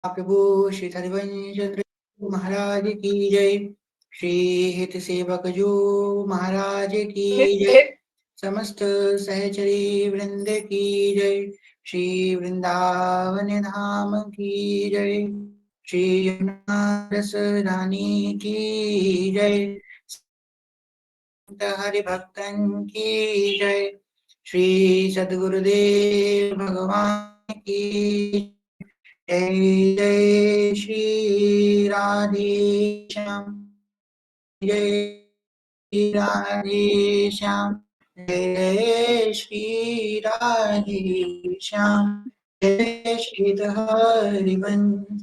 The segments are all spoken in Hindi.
प्रभु श्री हरिवंश महाराज की जय। श्री हित सेवक जो महाराज की जय। समस्त सहचरी वृंद की जय। श्री वृंदावन धाम की जय। श्री यमुना रस रानी की जय। हरि भक्तन की जय। श्री सद्गुरुदेव भगवान की जय। जय श्री राधे श्याम। जय राधे श्याम। जय श्री राधे श्याम। जय श्री हरिवंश।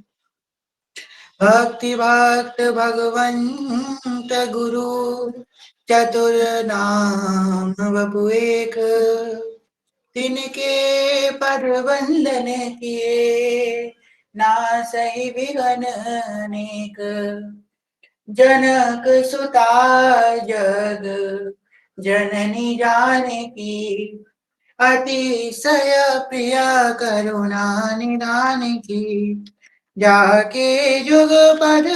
भक्ति भक्त भगवंत गुरु चतुर नाम वपु एक। तिनके पर वंदन किए नासहि विघ्न अनेक। जनक सुता जग जननी जानकी। अतिशय प्रिय करुणा निधान की। जाके जुग पद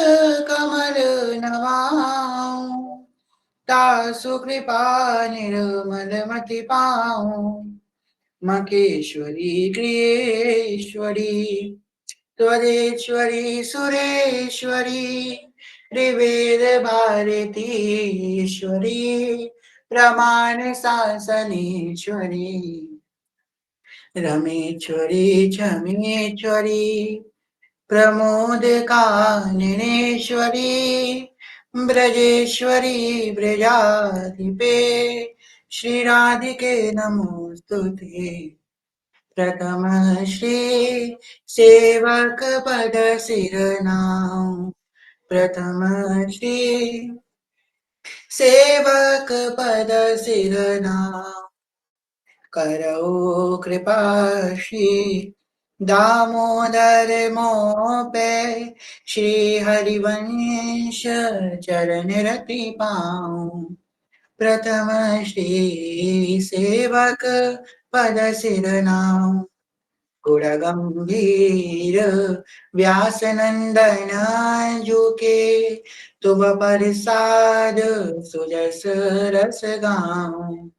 कमल नवाऊं। तासु कृपा निर्मल मति पाऊं। मकेश्वरी क्रियेश्वरी त्वरेश्वरी सुरेश्वरी। ऋवेद भारतीश्वरी प्रमाण शासनेश्वरी। रमेश्वरी क्षमेश्वरी प्रमोद काननेश्वरी। ब्रजेश्वरी ब्रजाधिपे श्री राधिके नमोस्तुते। प्रथम श्री सेवक पद सिरनाम। प्रथम श्री सेवक पद सिरनाम। करो कृपा श्री दामोदर मोह पे। श्री हरिवंश चरण रति पाऊं। प्रथम श्री सेवक पद सिरनाम। गुण गंभीर व्यास नंदन जुके। तुम प्रसाद सुजस रस गाऊं।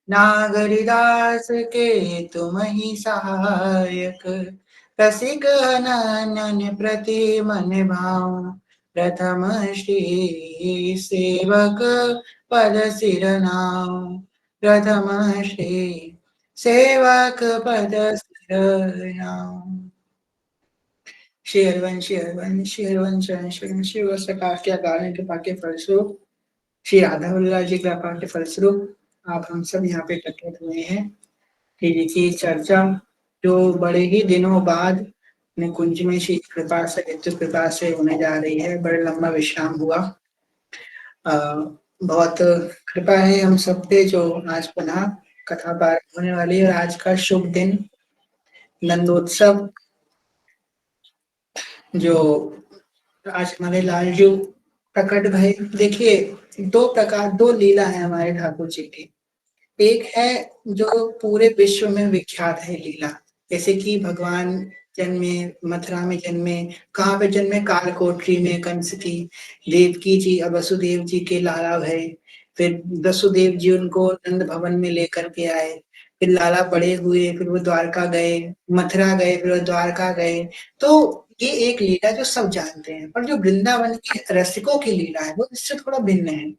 नागरिदास के तुम ही सहायक। रसिक अनन्य प्रति मन भाऊं। प्रथम श्री सेवक पद सिरनाम। प्रथम श्री सेवक पद सिरनाम। श्री हरिवंश श्री हरिवंश श्री हरिवंश श्री हरिवंश शिव सरकार के अकारण कृपा के फलस्वरूप श्री राधा वल्लभ जी कृपा के फलस्वरूप आप हम सब यहाँ पे एकत्रित हुए हैं कि जिसकी चर्चा जो बड़े ही दिनों बाद कुंज में श्री कृपा से नित्य कृपा से होने जा रही है। बड़े लंबा विश्राम हुआ। बहुत कृपा है हम सब पे जो आज पुनः कथा पाठ होने वाली है। आज का शुभ दिन नंदोत्सव जो आज हमारे लालजू प्रकट भय। देखिए दो लीला है हमारे ठाकुर जी की। एक है जो पूरे विश्व में विख्यात है लीला, जैसे कि भगवान जन्मे, मथुरा में जन्मे। कहाँ पे जन्मे? कालकोठरी में कंस की। देवकी जी और वसुदेव जी के लाला भय। फिर वसुदेव जी उनको नंद भवन में लेकर के आए। फिर लाला बड़े हुए, फिर वो द्वारका गए, मथुरा गए, फिर वो द्वारका गए। तो ये एक लीला जो सब जानते हैं, पर जो वृंदावन के रसिकों की लीला है वो इससे थोड़ा भिन्न है।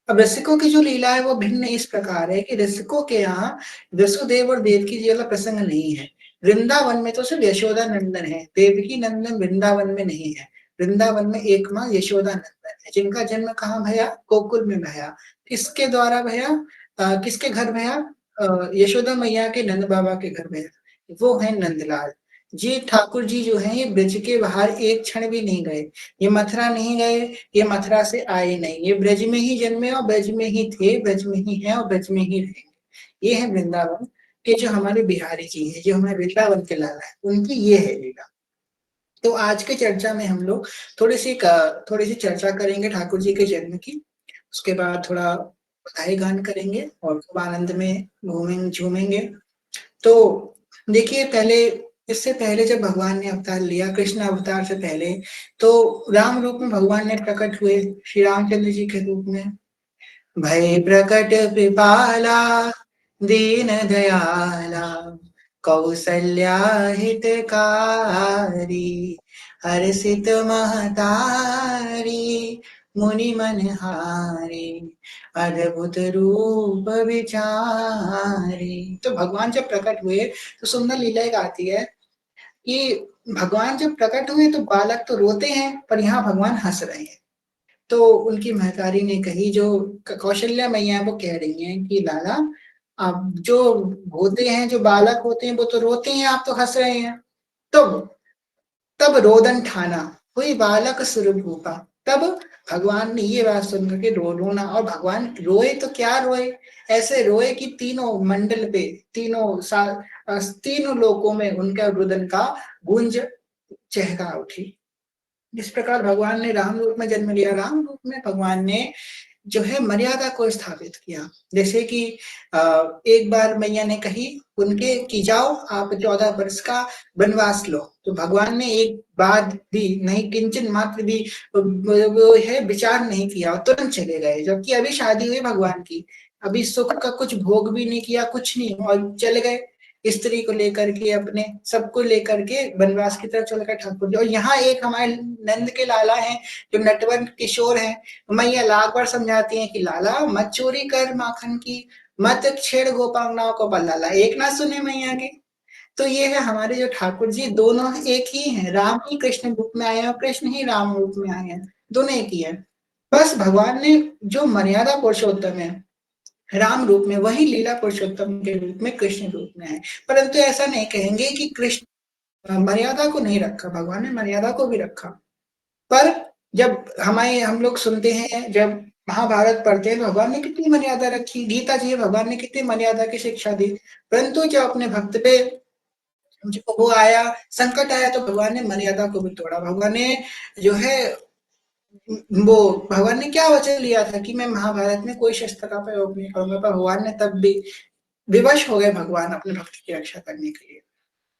अब रसिकों की जो लीला है वो भिन्न इस प्रकार है कि रसिकों के यहाँ वसुदेव और देवकी जी वाला प्रसंग नहीं है। वृंदावन में तो सिर्फ यशोदा नंदन है, देवकी नंदन वृंदावन में नहीं है। वृंदावन में एक माँ यशोदा नंदन है, जिनका जन्म कहाँ भया? गोकुल में भया। किसके द्वारा भया? किसके घर भया? यशोदा मैया के नंद बाबा के घर भया। वो है नंदलाल जी। ठाकुर जी जो है ये ब्रज के बाहर एक क्षण भी नहीं गए। ये मथुरा नहीं गए, ये मथुरा से आए नहीं, ये ब्रज में ही जन्मे और ब्रज में ही थे, ब्रज में ही हैं और ब्रज में ही रहेंगे। ये है वृंदावन के जो हमारे बिहारी जी हैं, जो हमारे वृंदावन के लाला है, उनकी ये है लीला। तो आज के चर्चा में हम लोग थोड़ी सी चर्चा करेंगे ठाकुर जी के जन्म की। उसके बाद थोड़ा बधाई गान करेंगे और खूब आनंद में घूमेंगे झूमेंगे। तो देखिए, पहले इससे पहले जब भगवान ने अवतार लिया, कृष्ण अवतार से पहले, तो राम रूप में भगवान ने प्रकट हुए, श्री रामचंद्र जी के रूप में। भय प्रकट कृपाला, दीन दयाला, कौसल्या हितकारी, हर्षित महतारी, मुनि मनहारी, अद्भुत रूप विचारी। तो भगवान जब प्रकट हुए तो सुंदर लीला एक आती है कि भगवान जब प्रकट हुए तो बालक तो रोते हैं, पर यहाँ भगवान हंस रहे हैं। तो उनकी महतारी ने कही, जो कौशल्या मैया है, वो कह रही हैं कि लाला, आप जो होते हैं, जो बालक होते हैं वो तो रोते हैं, आप तो हंस रहे हैं। तो तब रोदन ठाना, हुई बालक सुर भूपा। तब भगवान ने ये बात सुन करके रोना, और भगवान रोए तो क्या रोए, ऐसे रोए कि तीनों मंडल पे, तीनों लोकों में उनका रुदन का गूंज चहका उठी। जिस प्रकार भगवान ने राम रूप में जन्म लिया, राम रूप में भगवान ने जो है मर्यादा को स्थापित किया। जैसे कि एक बार मैया ने कही उनके कि जाओ आप 14 वर्ष का वनवास लो, तो भगवान ने एक बात भी नहीं, किंचन मात्र भी वो है विचार नहीं किया, तुरंत चले गए। जबकि अभी शादी हुई भगवान की, अभी सुख का कुछ भोग भी नहीं किया, कुछ नहीं, और चले गए स्त्री को लेकर के, अपने सबको लेकर के वनवास की तरफ चल गए ठाकुर जी। और यहाँ एक हमारे नंद के लाला हैं, जो नटवर किशोर हैं, मैया लाख बार समझाती हैं कि लाला मत चोरी कर माखन की, मत छेड़ गोपांगनाओं को, पर लाला एक ना सुने मैया की। तो ये है हमारे जो ठाकुर जी, दोनों एक ही हैं, राम ही कृष्ण रूप में आए हैं और कृष्ण ही राम रूप में आए हैं, दोनों एक ही है। बस भगवान ने जो मर्यादा पुरुषोत्तम है राम रूप में, वही लीला पुरुषोत्तम के रूप में कृष्ण रूप में है। परंतु ऐसा नहीं कहेंगे कि कृष्ण मर्यादा को नहीं रखा, भगवान ने मर्यादा को भी रखा। पर जब हम लोग सुनते हैं, जब महाभारत पढ़ते हैं, भगवान ने कितनी मर्यादा रखी, गीता जी भगवान ने कितनी मर्यादा की शिक्षा दी। परंतु जब अपने भक्त पे वो आया, संकट आया, तो भगवान ने मर्यादा को भी तोड़ा। भगवान ने जो है वो भगवान ने क्या वचन लिया था कि मैं महाभारत में कोई शस्त्र का प्रयोग नहीं करूंगा, पर भगवान ने तब भी विवश हो गए, भगवान अपने भक्त की रक्षा करने के लिए।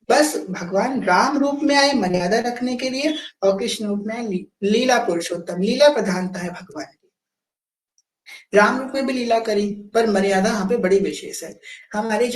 बस भगवान राम रूप में आए मर्यादा रखने के लिए, और कृष्ण रूप में आए लीला पुरुषोत्तम, लीला प्रधानता है भगवान की। राम रूप में भी लीला करी, पर मर्यादा यहाँ पे बड़ी विशेष है। हमारी जो